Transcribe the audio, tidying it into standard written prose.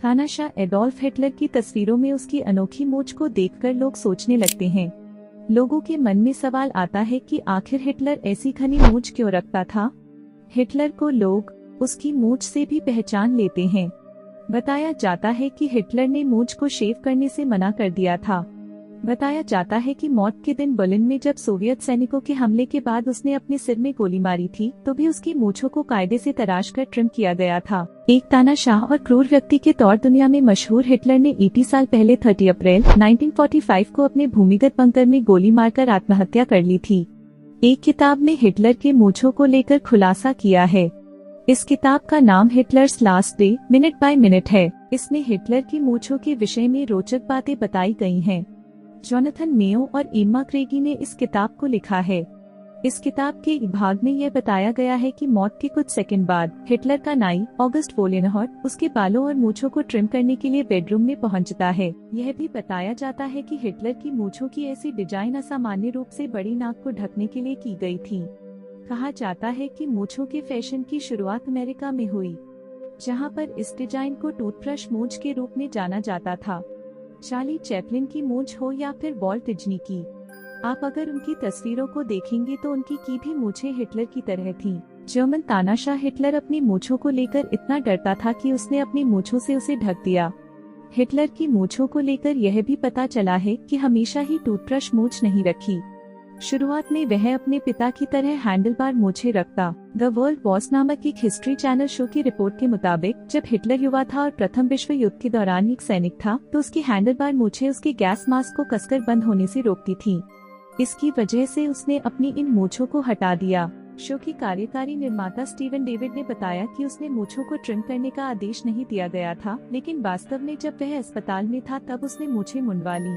तानाशाह Adolf Hitler की तस्वीरों में उसकी अनोखी मूंछ को देखकर लोग सोचने लगते हैं। लोगों के मन में सवाल आता है कि आखिर हिटलर ऐसी घनी मूंछ क्यों रखता था। हिटलर को लोग उसकी मूंछ से भी पहचान लेते हैं। बताया जाता है कि हिटलर ने मूंछ को शेव करने से मना कर दिया था। बताया जाता है कि मौत के दिन बर्लिन में जब सोवियत सैनिकों के हमले के बाद उसने अपने सिर में गोली मारी थी, तो भी उसकी मूंछों को कायदे से तराश कर ट्रिम किया गया था। एक तानाशाह और क्रूर व्यक्ति के तौर दुनिया में मशहूर हिटलर ने 80 साल पहले 30 अप्रैल 1945 को अपने भूमिगत बंकर में गोली मारकर आत्महत्या कर ली थी। एक किताब में हिटलर के मूंछों को लेकर खुलासा किया है। इस किताब का नाम Hitler's last day minute by minute है। इसमें हिटलर की मूंछों के विषय में रोचक बातें बताई गई हैं। जोनाथन मेयो और एम्मा क्रेगी ने इस किताब को लिखा है। इस किताब के एक भाग में यह बताया गया है कि मौत के कुछ सेकंड बाद हिटलर का नाई ऑगस्ट वोलेनहॉर्ट उसके बालों और मूंछों को ट्रिम करने के लिए बेडरूम में पहुंचता है। यह भी बताया जाता है कि हिटलर की मूंछों की ऐसी डिजाइन असामान्य रूप से बड़ी नाक को ढकने के लिए की गई थी। कहा जाता है कि मूंछों के फैशन की शुरुआत अमेरिका में हुई, जहां पर इस डिजाइन को टूथब्रश मूंछ के रूप में जाना जाता था। चार्ली चैपलिन की मूंछ हो या फिर वॉल्ट डिज्नी की, आप अगर उनकी तस्वीरों को देखेंगे तो उनकी की भी मूंछें हिटलर की तरह थीं। जर्मन तानाशाह हिटलर अपनी मूंछों को लेकर इतना डरता था कि उसने अपनी मूंछों से उसे ढक दिया। हिटलर की मूंछों को लेकर यह भी पता चला है कि हमेशा ही टूथब्रश मूंछ नहीं रखी। शुरुआत में वह अपने पिता की तरह हैंडलबार मूंछें रखता। द वर्ल्ड वॉर्स नामक एक हिस्ट्री चैनल शो की रिपोर्ट के मुताबिक जब हिटलर युवा था और प्रथम विश्व युद्ध के दौरान एक सैनिक था, तो उसकी हैंडलबार मूंछें उसके गैस मास्क को कसकर बंद होने से रोकती थीं। इसकी वजह से उसने अपनी इन मूंछों को हटा दिया। शो की कार्यकारी निर्माता स्टीवन डेविड ने बताया कि उसने मूंछों को ट्रिम करने का आदेश नहीं दिया गया था, लेकिन वास्तव में जब वह अस्पताल में था तब उसने मूंछें मुंडवा ली।